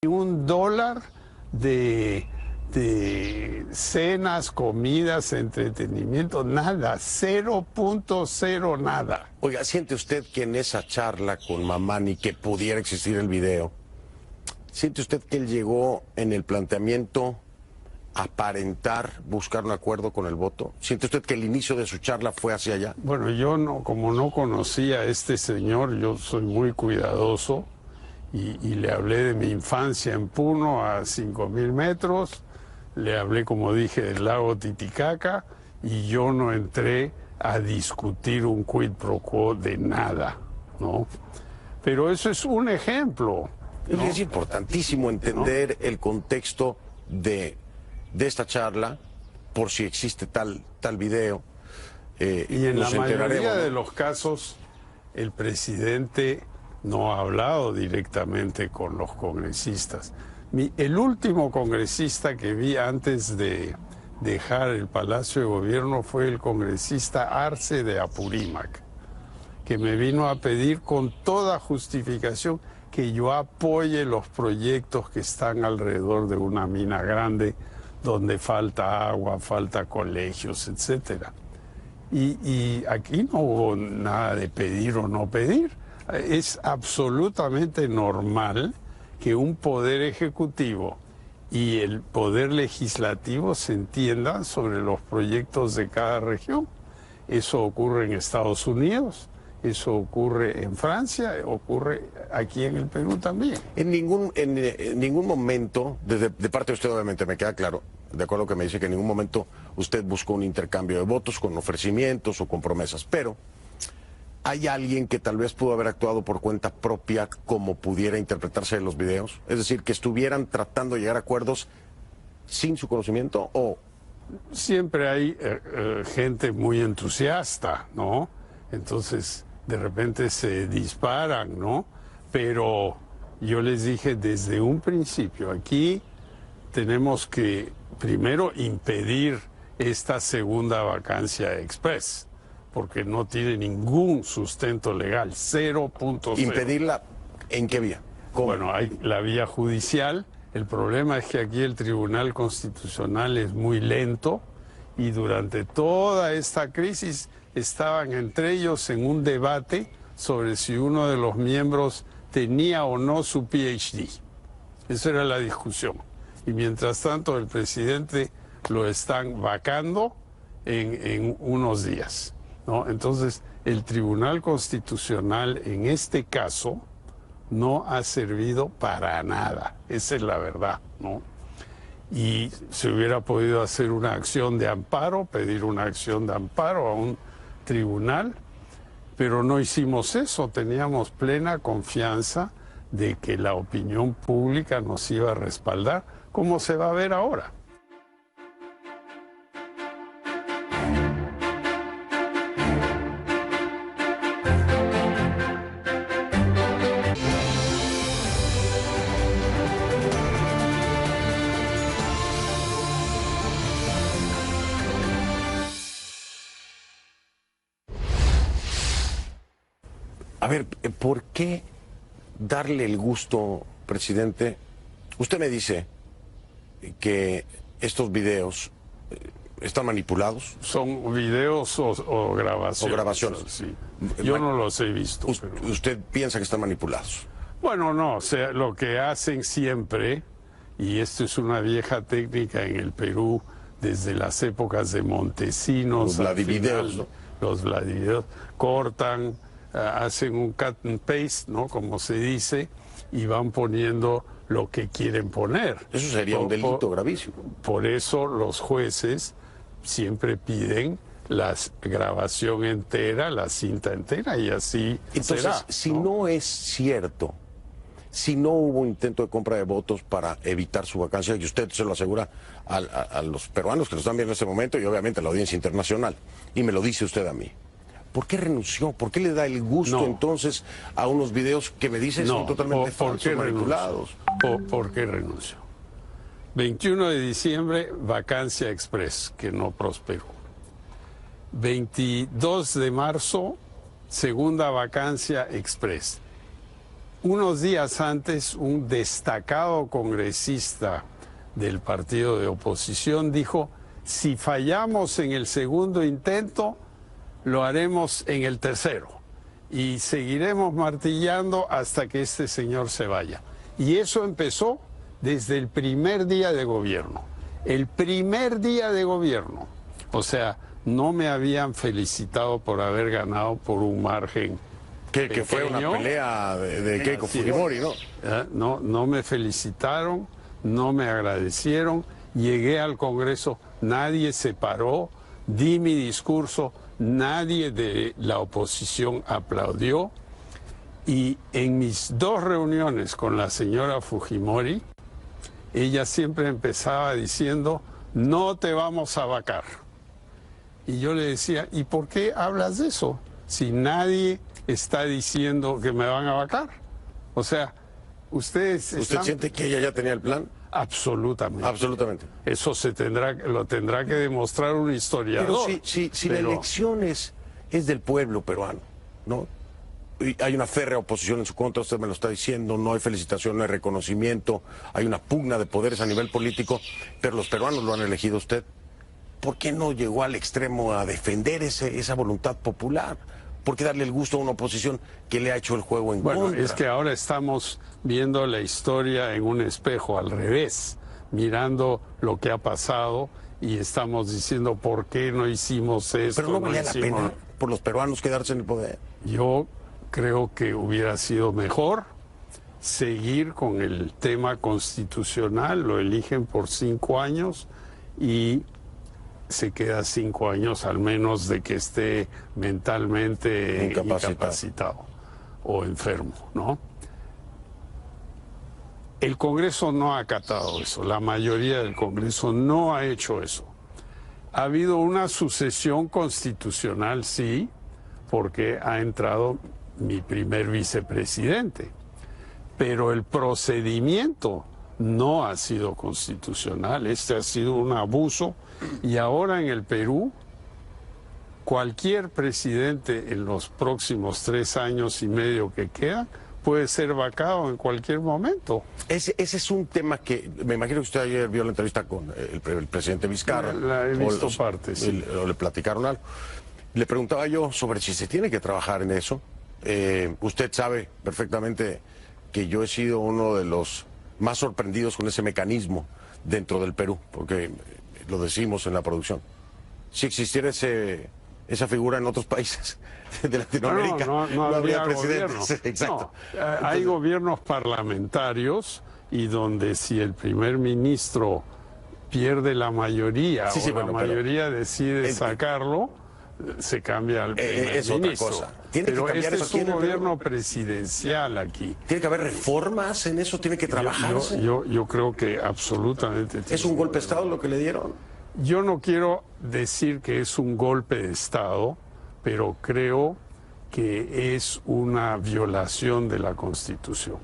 $1 de cenas, comidas, entretenimiento, nada, 0.0 nada. Oiga, ¿siente usted que en esa charla con Mamani, que pudiera existir el video, siente usted que él llegó en el planteamiento a aparentar buscar un acuerdo con el voto? ¿Siente usted que el inicio de su charla fue hacia allá? Bueno, yo no, como no conocía a este señor, yo soy muy cuidadoso y le hablé de mi infancia en Puno a 5.000 metros, le hablé, como dije, del lago Titicaca, y yo no entré a discutir un quid pro quo de nada, ¿no? Pero eso es un ejemplo, ¿no? Es importantísimo entender el contexto de esta charla, por si existe tal video. Y en la mayoría de los casos, el presidente no ha hablado directamente con los congresistas. El último congresista que vi antes de dejar el Palacio de Gobierno fue el congresista Arce de Apurímac, que me vino a pedir con toda justificación que yo apoye los proyectos que están alrededor de una mina grande donde falta agua, falta colegios, etcétera. Y aquí no hubo nada de pedir o no pedir. Es absolutamente normal que un poder ejecutivo y el poder legislativo se entiendan sobre los proyectos de cada región. Eso ocurre en Estados Unidos, eso ocurre en Francia, ocurre aquí en el Perú también. En ningún momento, de parte de usted obviamente me queda claro, de acuerdo que me dice que en ningún momento usted buscó un intercambio de votos con ofrecimientos o con promesas, pero ¿hay alguien que tal vez pudo haber actuado por cuenta propia como pudiera interpretarse en los videos? Es decir, que estuvieran tratando de llegar a acuerdos sin su conocimiento o... Siempre hay gente muy entusiasta, ¿no? Entonces, de repente se disparan, ¿no? Pero yo les dije desde un principio, aquí tenemos que primero impedir esta segunda vacancia express, porque no tiene ningún sustento legal, 0.0. ¿Impedirla en qué vía? ¿Cómo? Bueno, hay la vía judicial. El problema es que aquí el Tribunal Constitucional es muy lento y durante toda esta crisis estaban entre ellos en un debate sobre si uno de los miembros tenía o no su PhD. Esa era la discusión. Y mientras tanto el presidente lo están vacando en unos días, ¿no? Entonces, el Tribunal Constitucional en este caso no ha servido para nada. Esa es la verdad, ¿no? Y se hubiera podido hacer una acción de amparo, pedir una acción de amparo a un tribunal, pero no hicimos eso. Teníamos plena confianza de que la opinión pública nos iba a respaldar, como se va a ver ahora. A ver, ¿por qué darle el gusto, presidente? Usted me dice que estos videos están manipulados. Son videos o grabaciones. O grabaciones. Sí. Yo no los he visto. Pero... ¿Usted piensa que están manipulados? Bueno, no, o sea, lo que hacen siempre, y esto es una vieja técnica en el Perú desde las épocas de Montesinos. Los Vladivideos, ¿no? Los Vladivideos cortan, hacen un cut and paste, ¿no? Como se dice, y van poniendo lo que quieren poner. Eso sería un delito gravísimo. Por eso los jueces siempre piden la grabación entera, la cinta entera, y así entonces, será, si no es cierto, si no hubo intento de compra de votos para evitar su vacancia, y usted se lo asegura a los peruanos que lo están viendo en este momento y obviamente a la audiencia internacional, y me lo dice usted a mí, ¿por qué renunció? ¿Por qué le da el gusto entonces a unos videos que me dicen son totalmente falsos, manipulados? ¿Por qué renunció? 21 de diciembre, vacancia express, que no prosperó. 22 de marzo, segunda vacancia express. unos días antes, un destacado congresista del partido de oposición dijo, si fallamos en el segundo intento, lo haremos en el tercero. Y seguiremos martillando hasta que este señor se vaya. Y eso empezó desde el primer día de gobierno. El primer día de gobierno. O sea, no me habían felicitado por haber ganado por un margen que fue una pelea de Keiko Fujimori, ¿no? No me felicitaron, no me agradecieron. Llegué al Congreso, nadie se paró, di mi discurso, nadie de la oposición aplaudió. Y en mis 2 reuniones con la señora Fujimori, ella siempre empezaba diciendo, no te vamos a vacar. Y yo le decía, ¿y por qué hablas de eso? Si nadie está diciendo que me van a vacar. O sea, ustedes ¿Usted siente que ella ya tenía el plan? Absolutamente. Absolutamente. Eso lo tendrá que demostrar un historiador. Pero si la elección es del pueblo peruano, ¿no? Y hay una férrea oposición en su contra, usted me lo está diciendo, no hay felicitación, no hay reconocimiento, hay una pugna de poderes a nivel político, pero los peruanos lo han elegido a usted. ¿Por qué no llegó al extremo a defender esa voluntad popular? ¿Por qué darle el gusto a una oposición que le ha hecho el juego en contra? Bueno, es que ahora estamos viendo la historia en un espejo al revés, mirando lo que ha pasado y estamos diciendo por qué no hicimos esto. Pero no valía la pena por los peruanos quedarse en el poder. Yo creo que hubiera sido mejor seguir con el tema constitucional, lo eligen por 5 años y se queda 5 años al menos de que esté mentalmente incapacitado o enfermo, ¿no? El Congreso no ha acatado eso, la mayoría del Congreso no ha hecho eso. Ha habido una sucesión constitucional, sí, porque ha entrado mi primer vicepresidente, pero el procedimiento no ha sido constitucional, este ha sido un abuso y ahora en el Perú cualquier presidente en los próximos 3 años y medio que quedan puede ser vacado en cualquier momento. Ese es un tema que me imagino que usted ayer vio la entrevista con el presidente Vizcarra. La he visto partes. Sí. O le platicaron algo. Le preguntaba yo sobre si se tiene que trabajar en eso. Usted sabe perfectamente que yo he sido uno de los más sorprendidos con ese mecanismo dentro del Perú, porque lo decimos en la producción. Si existiera esa figura en otros países de Latinoamérica, no habría presidentes. Exacto. No, hay gobiernos parlamentarios y donde si el primer ministro pierde la mayoría la mayoría decide sacarlo, se cambia al primer ministro. Otra cosa. Pero este es un gobierno presidencial aquí. ¿Tiene que haber reformas en eso? ¿Tiene que trabajarse? Yo creo que absolutamente. ¿Es un golpe de Estado lo que le dieron? Yo no quiero decir que es un golpe de Estado, pero creo que es una violación de la Constitución.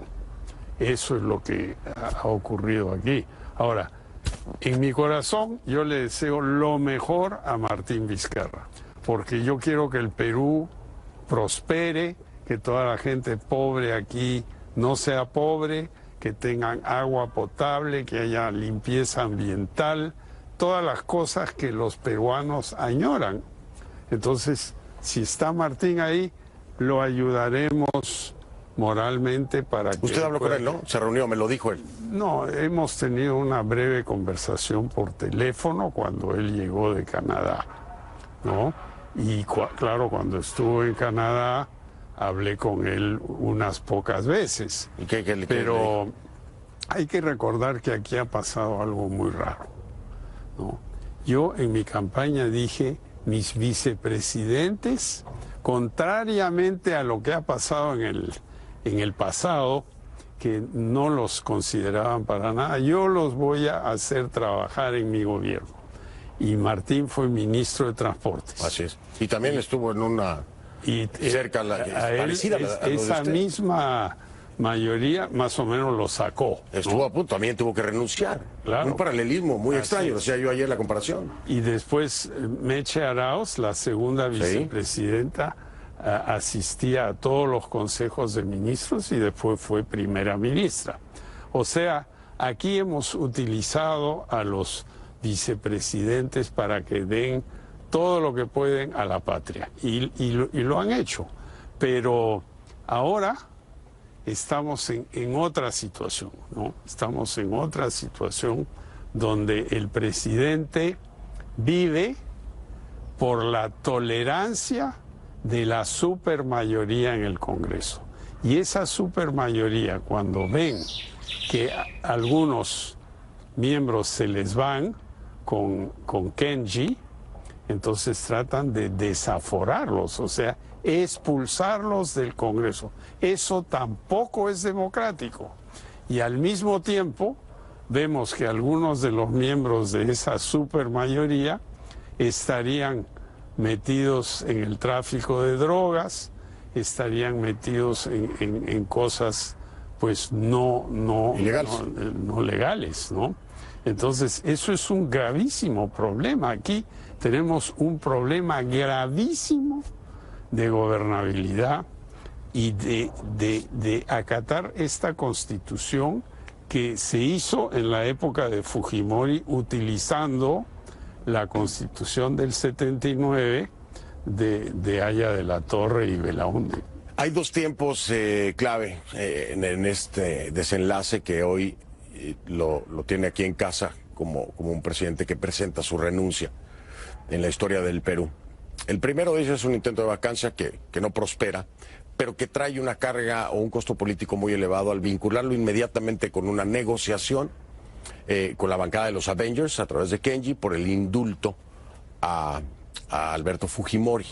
Eso es lo que ha ocurrido aquí. Ahora, en mi corazón yo le deseo lo mejor a Martín Vizcarra, porque yo quiero que el Perú prospere, que toda la gente pobre aquí no sea pobre, que tengan agua potable, que haya limpieza ambiental, todas las cosas que los peruanos añoran. Entonces, si está Martín ahí, lo ayudaremos moralmente para que... Usted habló con él, ¿no? Se reunió, me lo dijo él. No, hemos tenido una breve conversación por teléfono cuando él llegó de Canadá, ¿no? Y claro, cuando estuvo en Canadá, hablé con él unas pocas veces. ¿Y pero hay que recordar que aquí ha pasado algo muy raro, ¿no? Yo en mi campaña dije, mis vicepresidentes, contrariamente a lo que ha pasado en el pasado, que no los consideraban para nada, yo los voy a hacer trabajar en mi gobierno. Y Martín fue ministro de Transportes. Así es. Y también estuvo en una... cerca a él, esa misma mayoría más o menos lo sacó, ¿no? Estuvo a punto, también tuvo que renunciar. Claro. Un paralelismo muy extraño, decía yo ayer la comparación. Y después Meche Arauz, la segunda vicepresidenta, asistía a todos los consejos de ministros y después fue primera ministra. O sea, aquí hemos utilizado a los vicepresidentes para que den todo lo que pueden a la patria y lo han hecho. Pero ahora estamos en otra situación, ¿no? Estamos en otra situación donde el presidente vive por la tolerancia de la supermayoría en el Congreso. Y esa supermayoría, cuando ven que algunos miembros se les van con Kenji, entonces tratan de desaforarlos, o sea, expulsarlos del Congreso. Eso tampoco es democrático. Y al mismo tiempo vemos que algunos de los miembros de esa supermayoría estarían metidos en el tráfico de drogas, estarían metidos en cosas pues no legales, ¿no? Entonces, eso es un gravísimo problema. Aquí tenemos un problema gravísimo de gobernabilidad y de acatar esta constitución que se hizo en la época de Fujimori utilizando la constitución del 79 de Haya de la Torre y Belaúnde. Hay dos tiempos clave en este desenlace que hoy lo tiene aquí en casa como un presidente que presenta su renuncia en la historia del Perú. El primero de ellos es un intento de vacancia que no prospera, pero que trae una carga o un costo político muy elevado al vincularlo inmediatamente con una negociación con la bancada de los Avengers a través de Kenji por el indulto a Alberto Fujimori.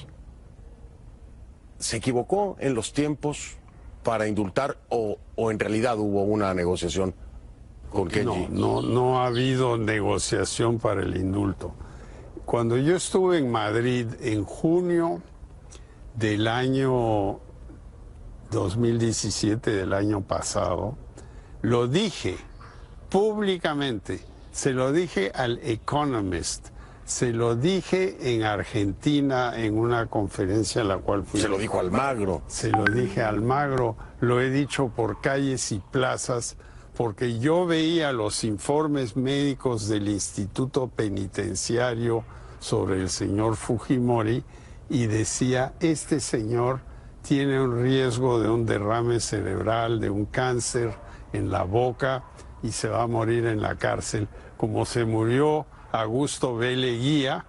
¿Se equivocó en los tiempos para indultar o en realidad hubo una negociación con Kenji? No ha habido negociación para el indulto. Cuando yo estuve en Madrid en junio del año 2017, del año pasado, lo dije públicamente, se lo dije al Economist, se lo dije en Argentina en una conferencia en la cual fui. Se lo dijo a Almagro. Se lo dije a Almagro, lo he dicho por calles y plazas, porque yo veía los informes médicos del Instituto Penitenciario sobre el señor Fujimori y decía, este señor tiene un riesgo de un derrame cerebral, de un cáncer en la boca y se va a morir en la cárcel, como se murió Augusto B. Leguía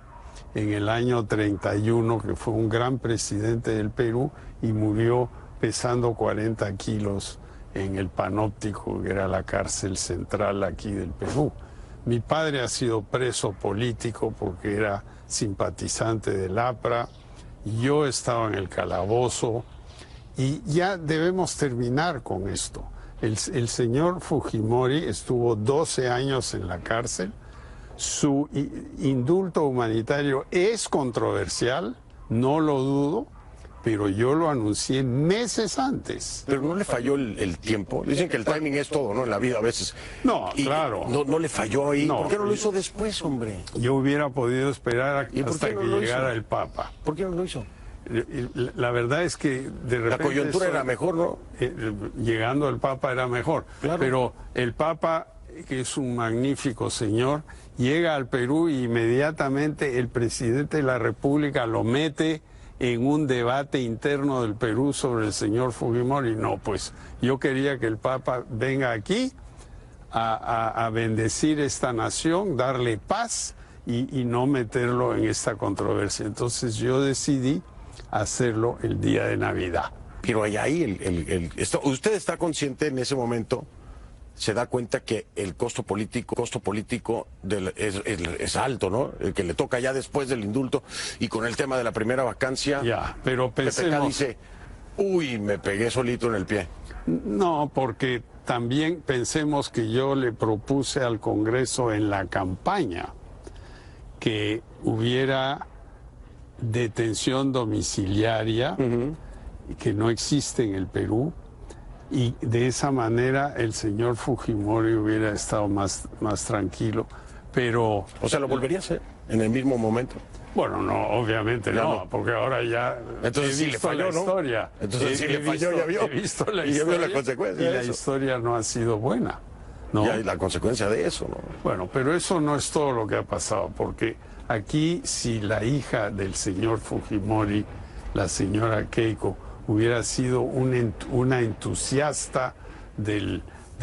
en el año 31, que fue un gran presidente del Perú y murió pesando 40 kilos en el Panóptico, que era la cárcel central aquí del Perú. Mi padre ha sido preso político porque era simpatizante del APRA, yo estaba en el calabozo y ya debemos terminar con esto. El señor Fujimori estuvo 12 años en la cárcel, su indulto humanitario es controversial, no lo dudo, pero yo lo anuncié meses antes. Pero no le falló el tiempo. Dicen que el timing es todo, ¿no? En la vida a veces. No, claro. No le falló ahí. No. ¿Por qué no lo hizo después, hombre? Yo hubiera podido esperar hasta que llegara el Papa. ¿Por qué no lo hizo? La verdad es que de repente... La coyuntura era mejor, ¿no? Llegando el Papa era mejor. Claro. Pero el Papa, que es un magnífico señor, llega al Perú y inmediatamente el presidente de la República lo mete en un debate interno del Perú sobre el señor Fujimori. No, pues yo quería que el Papa venga aquí a bendecir esta nación, darle paz y no meterlo en esta controversia. Entonces yo decidí hacerlo el día de Navidad. Pero ahí usted está consciente en ese momento, se da cuenta que el costo político es alto, ¿no? El que le toca ya después del indulto y con el tema de la primera vacancia. Ya, pero pensemos... PPK dice, uy, me pegué solito en el pie. No, porque también pensemos que yo le propuse al Congreso en la campaña que hubiera detención domiciliaria, que no existe en el Perú, y de esa manera el señor Fujimori hubiera estado más tranquilo, pero... O sea, ¿lo volvería a hacer en el mismo momento? Bueno, no, obviamente ya no, porque ahora ya entonces he sí visto le falló, la historia. Entonces sí le falló, ya vio. He visto la y ya historia vio la consecuencia y de la eso. historia no ha sido buena, ¿no? Y hay la consecuencia de eso, ¿no? Bueno, pero eso no es todo lo que ha pasado, porque aquí si la hija del señor Fujimori, la señora Keiko, hubiera sido una entusiasta de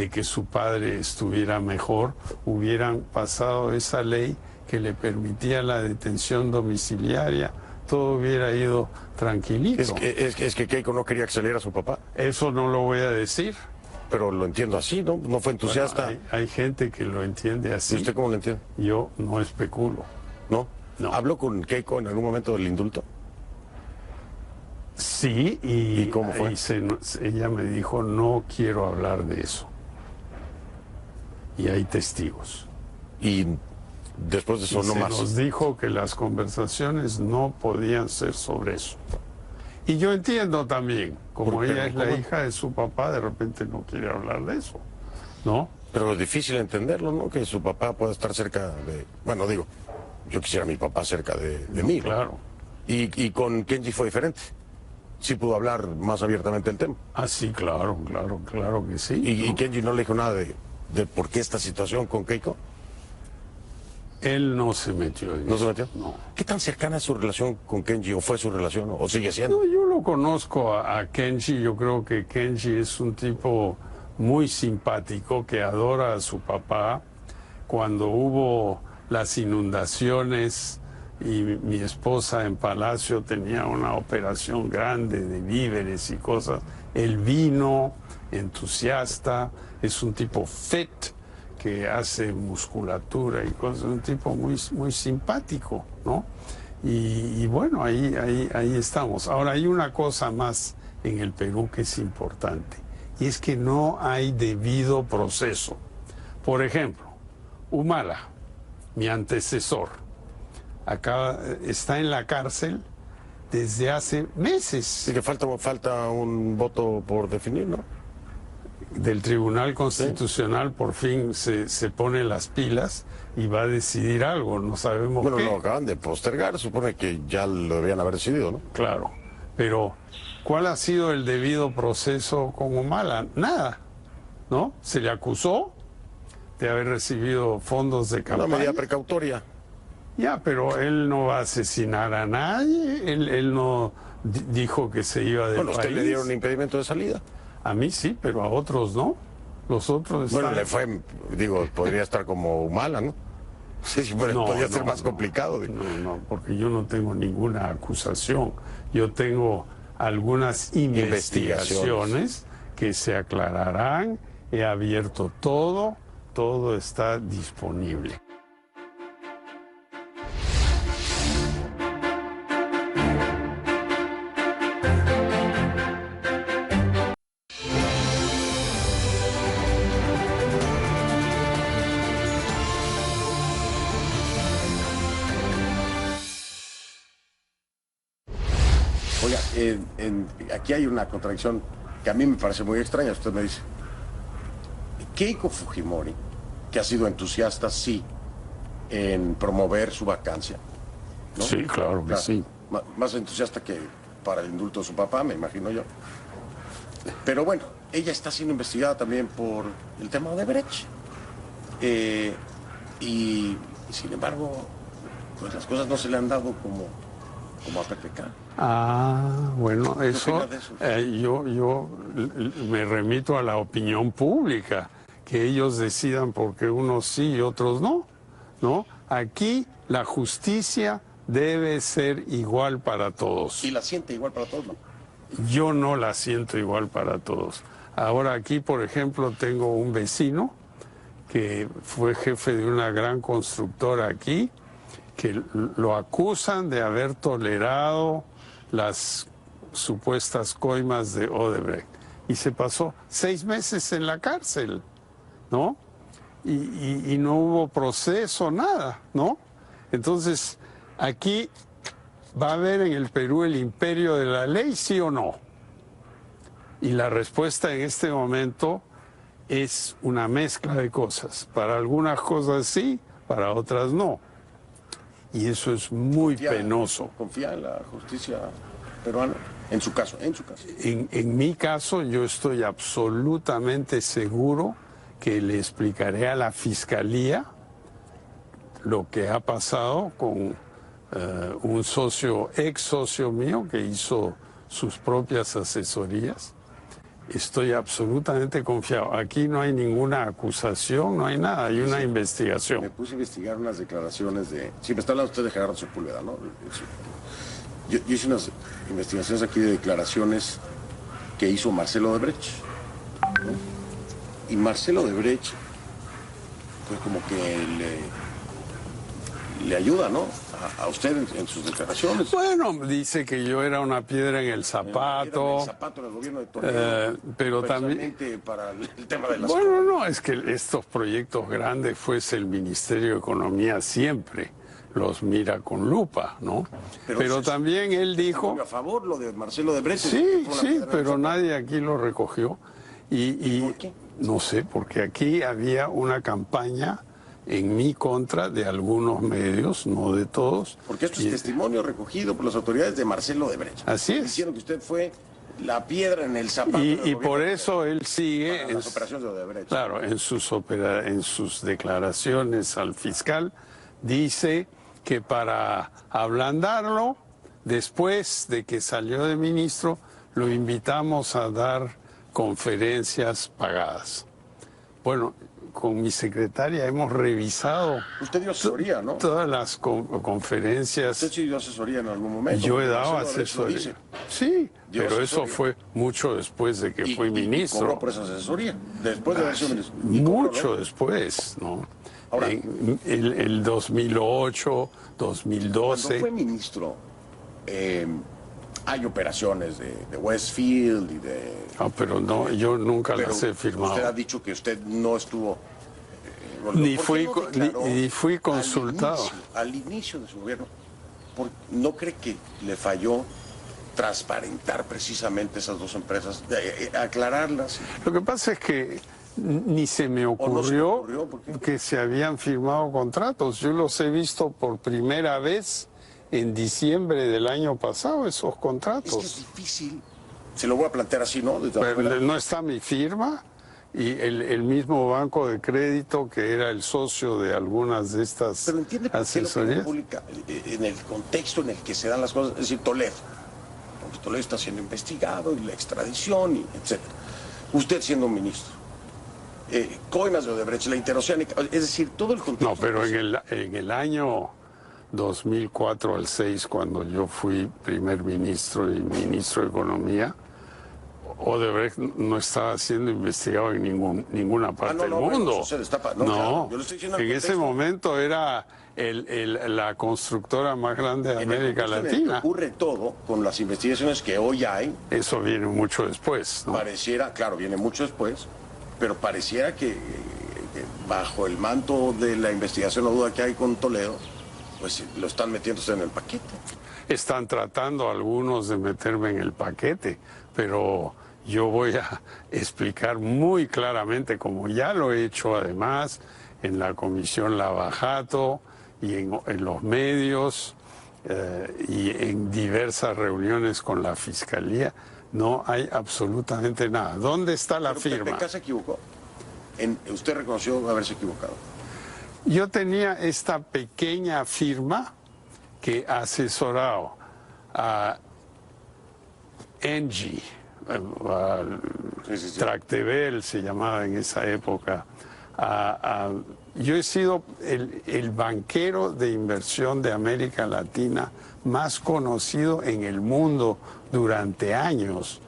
que su padre estuviera mejor, hubieran pasado esa ley que le permitía la detención domiciliaria, todo hubiera ido tranquilito. Es que Keiko no quería que saliera su papá. Eso no lo voy a decir. Pero lo entiendo así, ¿no? No fue entusiasta. Bueno, hay gente que lo entiende así. ¿Y usted cómo lo entiende? Yo no especulo. ¿No? No. ¿Habló con Keiko en algún momento del indulto? Sí, ¿Y cómo fue? Ella me dijo, no quiero hablar de eso. Y hay testigos. Y después de eso no más. Nos dijo que las conversaciones no podían ser sobre eso. Y yo entiendo también, como ella es la hija de su papá, de repente no quiere hablar de eso, ¿no? Pero es difícil entenderlo, ¿no? Que su papá pueda estar cerca de... Bueno, digo, yo quisiera a mi papá cerca de mí, ¿no? Claro. Y con Kenji fue diferente. Sí pudo hablar más abiertamente el tema. Ah, sí, claro que sí. ¿Y Kenji no le dijo nada de por qué esta situación con Keiko? Él no se metió en ¿No eso. se metió? No. ¿Qué tan cercana es su relación con Kenji? ¿O fue su relación? ¿O sigue siendo? No, yo lo conozco a Kenji. Yo creo que Kenji es un tipo muy simpático que adora a su papá. Cuando hubo las inundaciones y mi esposa en Palacio tenía una operación grande de víveres y cosas, él vino entusiasta, es un tipo fit, que hace musculatura y cosas, un tipo muy simpático, ¿no? Y bueno, ahí estamos. Ahora, hay una cosa más en el Perú que es importante, y es que no hay debido proceso. Por ejemplo, Humala, mi antecesor, está en la cárcel desde hace meses. Sí, que falta un voto por definir, ¿no? Del Tribunal Constitucional, por fin se pone las pilas y va a decidir algo, no sabemos qué. Bueno, lo acaban de postergar, supone que ya lo debían haber decidido, ¿no? Claro, pero ¿cuál ha sido el debido proceso con Humala? Nada, ¿no? Se le acusó de haber recibido fondos de campaña. Una medida precautoria. Ya, pero él no va a asesinar a nadie, él no dijo que se iba del país. Bueno, ¿usted le dieron un impedimento de salida? A mí sí, pero a otros no. Los otros están... Bueno, le fue, digo, podría estar como Humala, ¿no? Sí, pero podría ser más complicado. No, porque yo no tengo ninguna acusación. Yo tengo algunas investigaciones que se aclararán. He abierto todo está disponible. Oiga, aquí hay una contradicción que a mí me parece muy extraña. Usted me dice, Keiko Fujimori, que ha sido entusiasta, sí, en promover su vacancia, ¿no? Sí, claro que sí. Más entusiasta que para el indulto de su papá, me imagino yo. Pero bueno, ella está siendo investigada también por el tema de Brecht. Y sin embargo, pues las cosas no se le han dado como a PPK. Ah, bueno, eso, yo me remito a la opinión pública, que ellos decidan porque unos sí y otros no, ¿no? Aquí la justicia debe ser igual para todos. ¿Y la siente igual para todos, no? Yo no la siento igual para todos. Ahora aquí, por ejemplo, tengo un vecino que fue jefe de una gran constructora aquí, que lo acusan de haber tolerado las supuestas coimas de Odebrecht. Y se pasó 6 meses en la cárcel, ¿no? Y no hubo proceso, nada, ¿no? Entonces, aquí va a haber en el Perú el imperio de la ley, ¿sí o no? Y la respuesta en este momento es una mezcla de cosas. Para algunas cosas sí, para otras no. y eso es muy penoso. ¿Confía en la justicia peruana? En su caso, En mi caso, yo estoy absolutamente seguro que le explicaré a la Fiscalía lo que ha pasado con un ex socio mío que hizo sus propias asesorías. Estoy absolutamente confiado. Aquí no hay ninguna acusación, no hay nada, hay una investigación. Me puse a investigar unas declaraciones de... Sí, me está hablando usted de Gerardo Sepúlveda, ¿no? Yo hice unas investigaciones aquí de declaraciones que hizo Marcelo Odebrecht, ¿no? Y Marcelo Odebrecht, pues como que le ayuda, ¿no? A usted en sus declaraciones. Bueno, dice que yo era una piedra en el zapato. En el zapato en el gobierno de Toledo. Pero también para el tema de las... Bueno, no, es que estos proyectos grandes, pues el Ministerio de Economía siempre los mira con lupa, ¿no? Pero también él dijo... ¿A favor lo de Marcelo Odebrecht? Sí, pero nadie aquí lo recogió. ¿Por qué? No sé, porque aquí había una campaña en mi contra de algunos medios, no de todos. Porque esto es testimonio recogido por las autoridades de Marcelo Odebrecht. Así es. Diciendo que usted fue la piedra en el zapato. Y por eso él sigue en las operaciones de Odebrecht. Claro, en sus declaraciones al fiscal dice que para ablandarlo, después de que salió de ministro, lo invitamos a dar conferencias pagadas. Bueno, con mi secretaria hemos revisado... Usted dio asesoría, ¿no? Todas las conferencias. ¿Usted sí dio asesoría en algún momento? Yo he dado asesoría. Sí, pero eso fue mucho después de que fui ministro. ¿Y cobró por esa asesoría? Después de haber sido ministro. Mucho después, ¿no? Ahora, en el 2008, 2012... Cuando fue ministro, hay operaciones de Westfield y de... pero no, yo nunca las he firmado. Usted ha dicho que usted no estuvo... Ni fui consultado. Al inicio de su gobierno, ¿no cree que le falló transparentar precisamente esas dos empresas, aclararlas? Lo que pasa es que ni se me ocurrió que se habían firmado contratos. Yo los he visto por primera vez en diciembre del año pasado, esos contratos. Es que es difícil. Se lo voy a plantear así, ¿no? Pero no está mi firma y el mismo banco de crédito que era el socio de algunas de estas Pero entiende por qué la opinión pública, en el contexto en el que se dan las cosas, es decir, Toledo. Porque Toledo está siendo investigado y la extradición, y etc. Usted siendo un ministro. Coimas de Odebrecht, la interoceánica, es decir, todo el contexto. No, pero en el año 2004 al 6, cuando yo fui primer ministro y ministro de Economía, Odebrecht no estaba siendo investigado en ninguna parte del mundo. Claro, yo le estoy diciendo en ese momento era la constructora más grande de América Latina. Ocurre todo con las investigaciones que hoy hay. Eso viene mucho después, ¿no? Pareciera, claro, viene mucho después, pero pareciera que bajo el manto de la investigación o duda que hay con Toledo, pues lo están metiéndose en el paquete. Están tratando algunos de meterme en el paquete, pero yo voy a explicar muy claramente, como ya lo he hecho además en la Comisión Lavajato y en los medios y en diversas reuniones con la Fiscalía, no hay absolutamente nada. ¿Dónde está la firma? ¿Acá se equivocó? ¿Usted reconoció haberse equivocado? Yo tenía esta pequeña firma que ha asesorado a Engie, Tractebel se llamaba en esa época. Yo he sido el banquero de inversión de América Latina más conocido en el mundo durante años.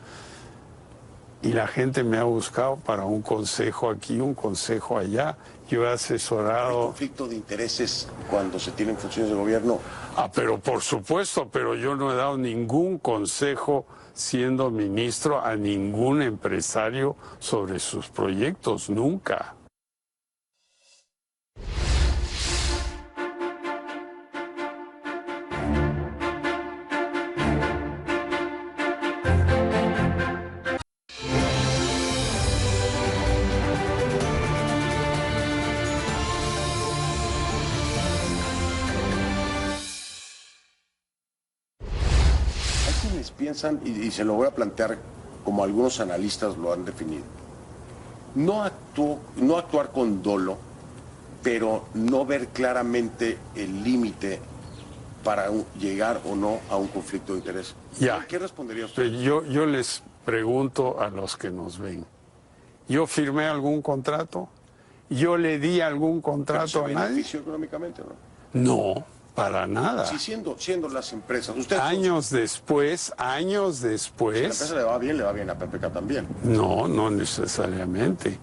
Y la gente me ha buscado para un consejo aquí, un consejo allá. Yo he asesorado... ¿Hay conflicto de intereses cuando se tienen funciones de gobierno? Pero por supuesto, pero yo no he dado ningún consejo siendo ministro a ningún empresario sobre sus proyectos, nunca. piensan, y se lo voy a plantear como algunos analistas lo han definido, no actuar con dolo, pero no ver claramente el límite para llegar o no a un conflicto de interés. Ya. ¿Qué respondería usted? Yo les pregunto a los que nos ven, ¿yo firmé algún contrato? ¿Yo le di algún contrato a nadie? ¿Beneficio económicamente o no? No, para nada. Sí, siendo las empresas. Años después. Si a la empresa le va bien a PPK también. No, no necesariamente.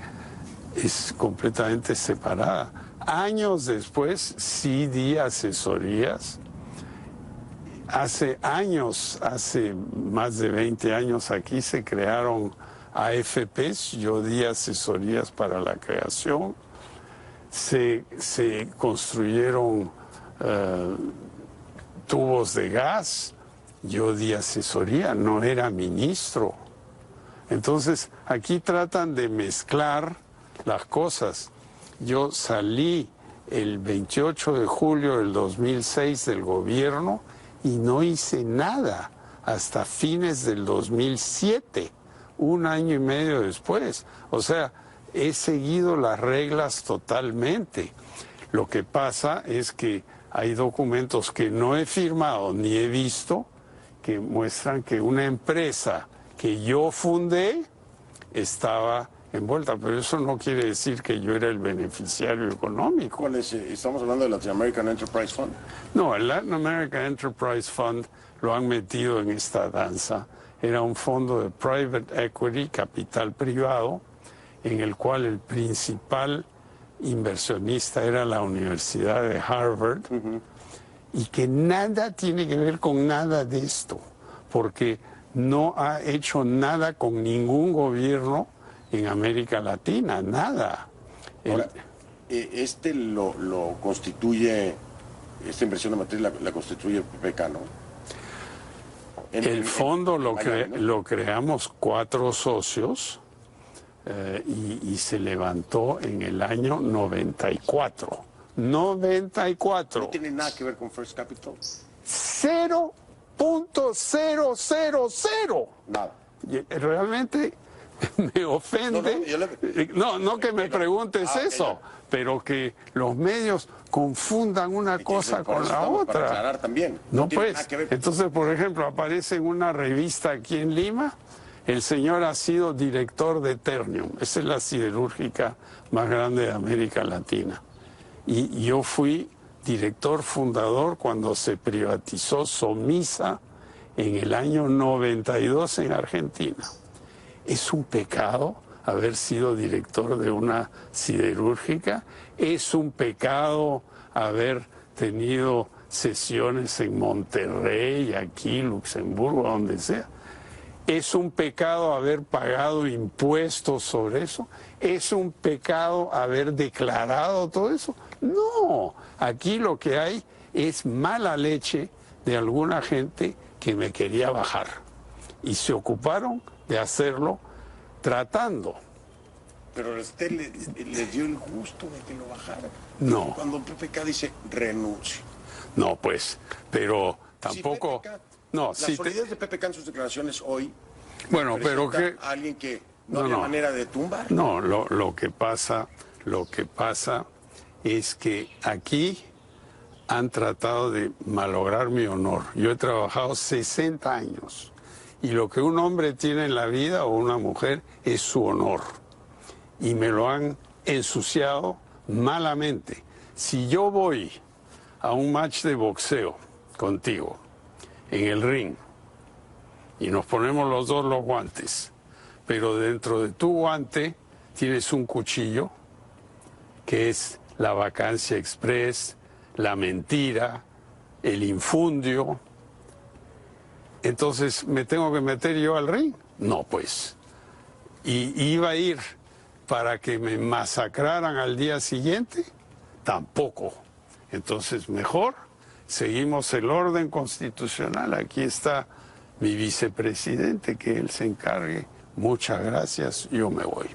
Es completamente separada. Años después sí di asesorías. Hace años, hace más de 20 años aquí se crearon AFPs, yo di asesorías para la creación, se construyeron tubos de gas, yo di asesoría, no era ministro. Entonces aquí tratan de mezclar las cosas. Yo salí el 28 de julio del 2006 del gobierno y no hice nada hasta fines del 2007, un año y medio después. O sea, he seguido las reglas totalmente. Lo que pasa es que hay documentos que no he firmado ni he visto que muestran que una empresa que yo fundé estaba envuelta, pero eso no quiere decir que yo era el beneficiario económico. ¿Cuál es? ¿Estamos hablando del Latin American Enterprise Fund? No, el Latin American Enterprise Fund lo han metido en esta danza. Era un fondo de private equity, capital privado, en el cual el principal inversionista era la Universidad de Harvard, y que nada tiene que ver con nada de esto, porque no ha hecho nada con ningún gobierno en América Latina, nada. Ahora, lo constituye, esta inversión de matriz la constituye PPK, ¿no? El fondo lo creamos 4 socios y se levantó en el año 94. 94. ¿No tiene nada que ver con First Capital? 0.000. Nada. Realmente me ofende, no que me preguntes eso, pero que los medios confundan una cosa con la otra. Para aclarar también. No pues, entonces por ejemplo aparece en una revista aquí en Lima, el señor ha sido director de Ternium, esa es la siderúrgica más grande de América Latina, y yo fui director fundador cuando se privatizó Somisa en el año 92 en Argentina. Es un pecado haber sido director de una siderúrgica, es un pecado haber tenido sesiones en Monterrey, aquí, Luxemburgo, donde sea. Es un pecado haber pagado impuestos sobre eso, es un pecado haber declarado todo eso. No, aquí lo que hay es mala leche de alguna gente que me quería bajar y se ocuparon de hacerlo tratando. Pero usted les dio el gusto de que lo bajaran. No. Cuando PPK dice renuncio. No, pues, pero tampoco... Si PPK, no, la solidez de PPK en sus declaraciones hoy... Bueno, pero que... a alguien que no había manera de tumbar. No, lo que pasa es que aquí han tratado de malograr mi honor. Yo he trabajado 60 años. Y lo que un hombre tiene en la vida o una mujer es su honor. Y me lo han ensuciado malamente. Si yo voy a un match de boxeo contigo, en el ring, y nos ponemos los dos los guantes, pero dentro de tu guante tienes un cuchillo, que es la vacancia express, la mentira, el infundio. Entonces, ¿me tengo que meter yo al ring? No, pues. ¿Y iba a ir para que me masacraran al día siguiente? Tampoco. Entonces, mejor seguimos el orden constitucional. Aquí está mi vicepresidente, que él se encargue. Muchas gracias, yo me voy.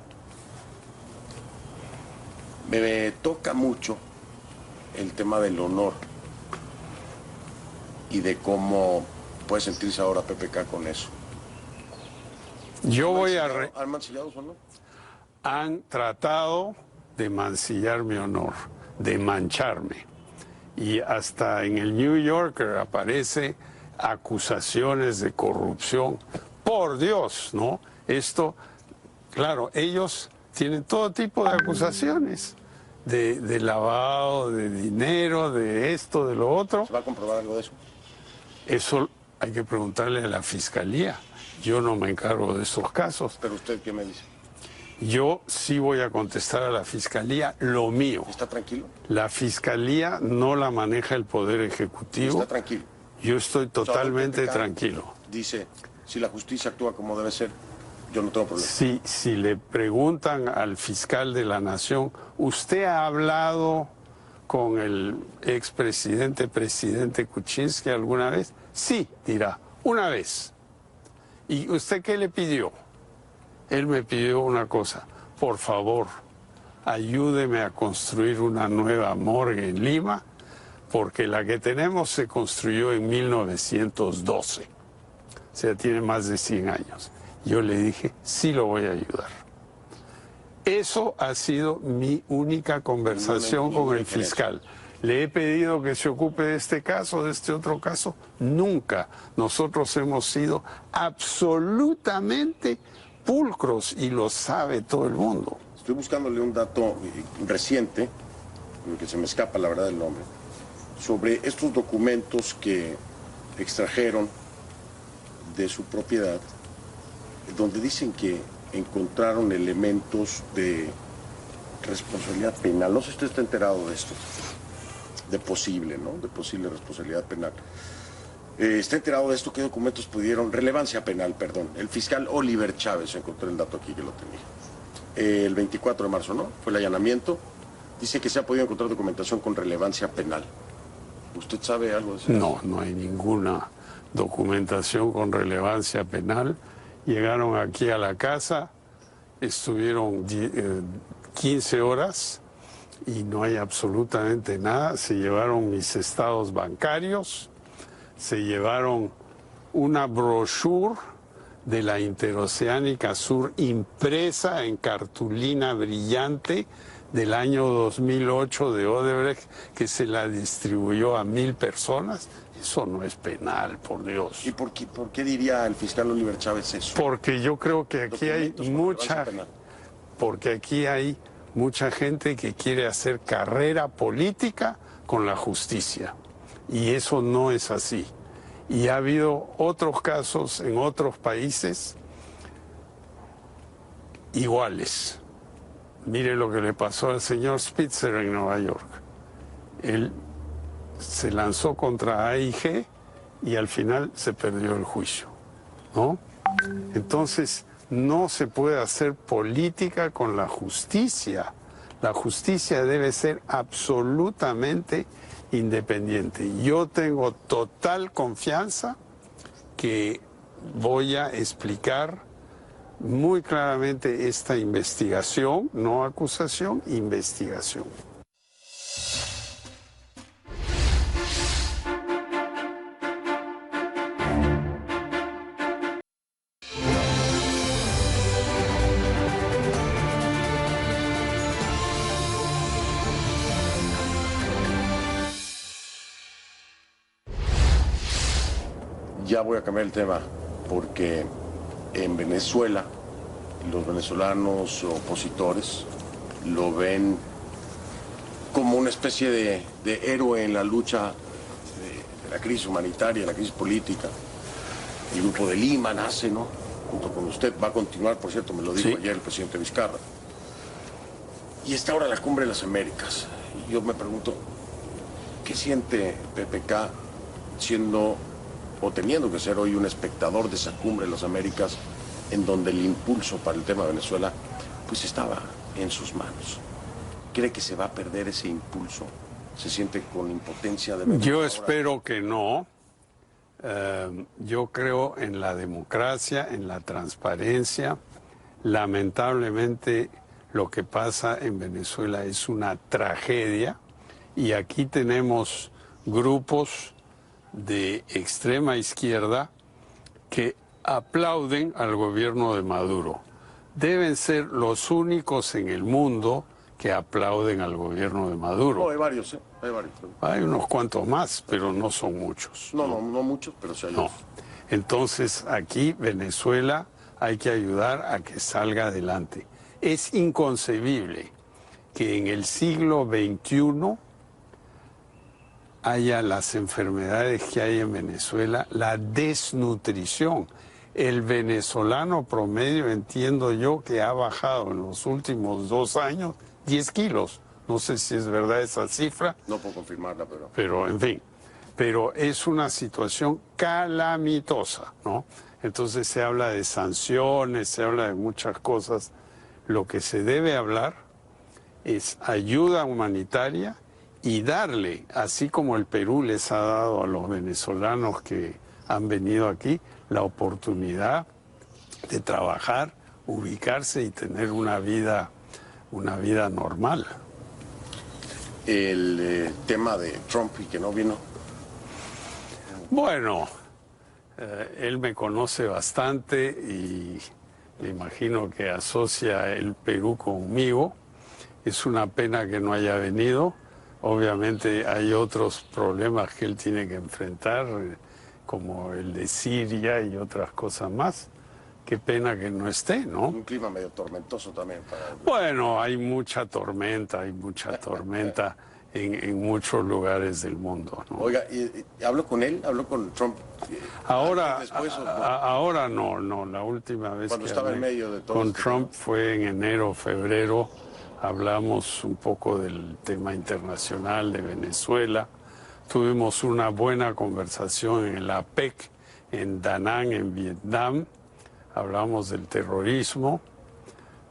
Me toca mucho el tema del honor y de cómo puede sentirse ahora PPK con eso? Yo voy a... ¿Han mancillado su honor? Han tratado de mancillar mi honor, de mancharme. Y hasta en el New Yorker aparece acusaciones de corrupción. Por Dios, ¿no? Esto, claro, ellos tienen todo tipo de acusaciones. De lavado, de dinero, de esto, de lo otro. ¿Se va a comprobar algo de eso? Eso hay que preguntarle a la fiscalía. Yo no me encargo de esos casos. ¿Pero usted qué me dice? Yo sí voy a contestar a la fiscalía lo mío. ¿Está tranquilo? La fiscalía no la maneja el Poder Ejecutivo. ¿Está tranquilo? Yo estoy totalmente tranquilo. Dice, si la justicia actúa como debe ser, yo no tengo problema. Si le preguntan al fiscal de la Nación, ¿usted ha hablado con el expresidente, presidente Kuczynski alguna vez? Sí, dirá, una vez. ¿Y usted qué le pidió? Él me pidió una cosa, por favor, ayúdeme a construir una nueva morgue en Lima, porque la que tenemos se construyó en 1912, o sea, tiene más de 100 años. Yo le dije, sí lo voy a ayudar. Eso ha sido mi única conversación con el fiscal. ¿Le he pedido que se ocupe de este caso, de este otro caso? Nunca. Nosotros hemos sido absolutamente pulcros y lo sabe todo el mundo. Estoy buscándole un dato reciente, que se me escapa la verdad el nombre, sobre estos documentos que extrajeron de su propiedad, donde dicen que encontraron elementos de responsabilidad penal. No sé si usted está enterado de esto, de posible, ¿no? De posible responsabilidad penal. ¿Está enterado de esto? ¿Qué documentos pudieron? Relevancia penal, perdón. El fiscal Oliver Chávez, encontré el dato aquí que lo tenía. El 24 de marzo, ¿no? Fue el allanamiento. Dice que se ha podido encontrar documentación con relevancia penal. ¿Usted sabe algo de eso? No, no hay ninguna documentación con relevancia penal. Llegaron aquí a la casa, estuvieron 15 horas y no hay absolutamente nada. Se llevaron mis estados bancarios, se llevaron una brochure de la Interoceánica Sur impresa en cartulina brillante del año 2008 de Odebrecht, que se la distribuyó a 1000 personas. Eso no es penal, por Dios. ¿Y por qué diría el fiscal Oliver Chávez eso? Porque yo creo que aquí hay mucha gente que quiere hacer carrera política con la justicia. Y eso no es así. Y ha habido otros casos en otros países iguales. Mire lo que le pasó al señor Spitzer en Nueva York. Él se lanzó contra AIG y al final se perdió el juicio, ¿no? Entonces, no se puede hacer política con la justicia. La justicia debe ser absolutamente independiente. Yo tengo total confianza que voy a explicar muy claramente esta investigación, no acusación, investigación. Ya voy a cambiar el tema, porque en Venezuela los venezolanos opositores lo ven como una especie de héroe en la lucha de la crisis humanitaria, la crisis política. El Grupo de Lima nace, ¿no? Junto con usted. Va a continuar, por cierto, me lo dijo ayer el presidente Vizcarra. Y está ahora la Cumbre de las Américas. Y yo me pregunto, ¿qué siente PPK siendo o teniendo que ser hoy un espectador de esa Cumbre de las Américas, en donde el impulso para el tema de Venezuela pues estaba en sus manos? ¿Cree que se va a perder ese impulso? ¿Se siente con impotencia de Venezuela? Yo espero que no. Yo creo en la democracia, en la transparencia. Lamentablemente lo que pasa en Venezuela es una tragedia y aquí tenemos grupos de extrema izquierda que aplauden al gobierno de Maduro. Deben ser los únicos en el mundo que aplauden al gobierno de Maduro. No, hay varios, hay varios. Hay unos cuantos más, pero no son muchos. No muchos, pero sí hay otros. Entonces, aquí, Venezuela, hay que ayudar a que salga adelante. Es inconcebible que en el siglo XXI haya las enfermedades que hay en Venezuela, la desnutrición. El venezolano promedio, entiendo yo, que ha bajado en los últimos 2 años 10 kilos. No sé si es verdad esa cifra. No puedo confirmarla, pero... Pero, en fin, pero es una situación calamitosa, ¿no? Entonces se habla de sanciones, se habla de muchas cosas. Lo que se debe hablar es ayuda humanitaria y darle, así como el Perú les ha dado a los venezolanos que han venido aquí, la oportunidad de trabajar, ubicarse y tener una vida normal. El tema de Trump y que no vino. Bueno, él me conoce bastante y me imagino que asocia el Perú conmigo. Es una pena que no haya venido. Obviamente hay otros problemas que él tiene que enfrentar, como el de Siria y otras cosas más. Qué pena que no esté, ¿no? Un clima medio tormentoso también. Bueno, hay mucha tormenta en muchos lugares del mundo, ¿no? Oiga, ¿habló con él? ¿Habló con Trump? Ahora, Después, ahora no, la última vez cuando que estaba hablé en medio de todo con este Trump fue en enero, febrero. Hablamos un poco del tema internacional de Venezuela. Tuvimos una buena conversación en la APEC, en Da Nang, en Vietnam. Hablamos del terrorismo,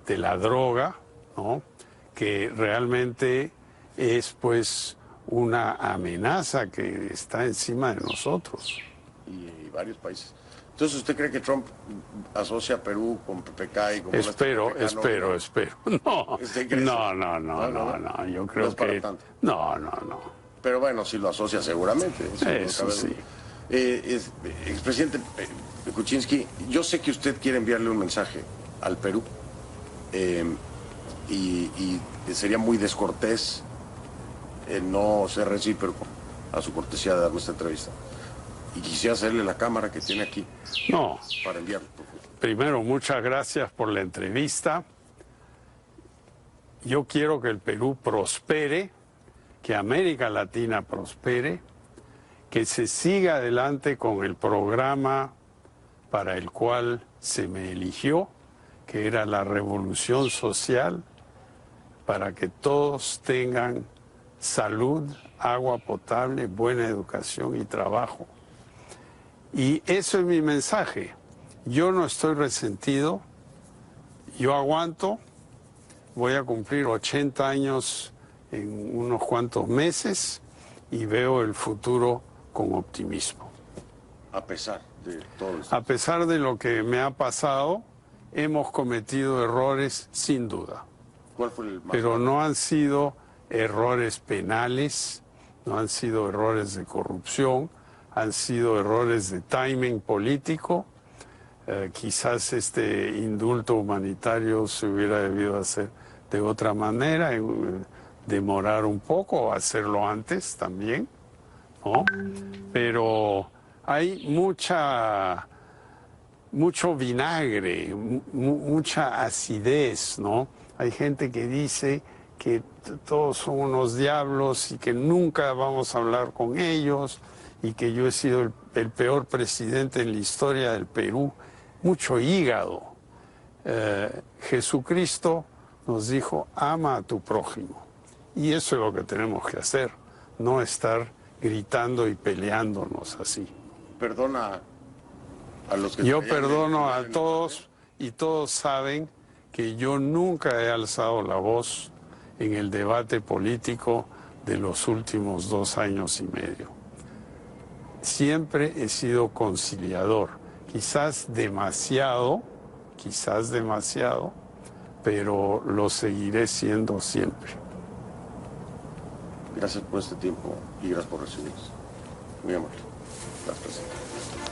de la droga, ¿no? Que realmente es pues una amenaza que está encima de nosotros. Y varios países. Entonces, ¿usted cree que Trump asocia a Perú con PPK y con... Espero. No, yo creo que... No. Pero bueno, si lo asocia seguramente. Eso sí. Expresidente Kuczynski, yo sé que usted quiere enviarle un mensaje al Perú y sería muy descortés no ser recíproco a su cortesía de darme esta entrevista. Y quisiera hacerle la cámara que tiene aquí. No. Para enviarlo. Primero, muchas gracias por la entrevista. Yo quiero que el Perú prospere, que América Latina prospere, que se siga adelante con el programa para el cual se me eligió, que era la revolución social, para que todos tengan salud, agua potable, buena educación y trabajo. Y eso es mi mensaje. Yo no estoy resentido, yo aguanto, voy a cumplir 80 años en unos cuantos meses y veo el futuro con optimismo. A pesar de todo esto. A pesar de lo que me ha pasado, hemos cometido errores sin duda. ¿Cuál fue el más Pero grave? no han sido errores penales, no han sido errores de corrupción, han sido errores de timing político. Quizás este indulto humanitario se hubiera debido hacer de otra manera, demorar un poco, hacerlo antes también, ¿no? Pero hay mucho vinagre, mucha acidez, ¿no? Hay gente que dice que todos son unos diablos y que nunca vamos a hablar con ellos y que yo he sido el peor presidente en la historia del Perú. Mucho hígado. Jesucristo nos dijo, ama a tu prójimo. Y eso es lo que tenemos que hacer, no estar gritando y peleándonos así. Perdona a los que... Yo perdono a todos y todos saben que yo nunca he alzado la voz en el debate político de los últimos 2 años y medio. Siempre he sido conciliador, quizás demasiado, pero lo seguiré siendo siempre. Gracias por este tiempo y gracias por recibirnos. Muy amable. Gracias, presidente.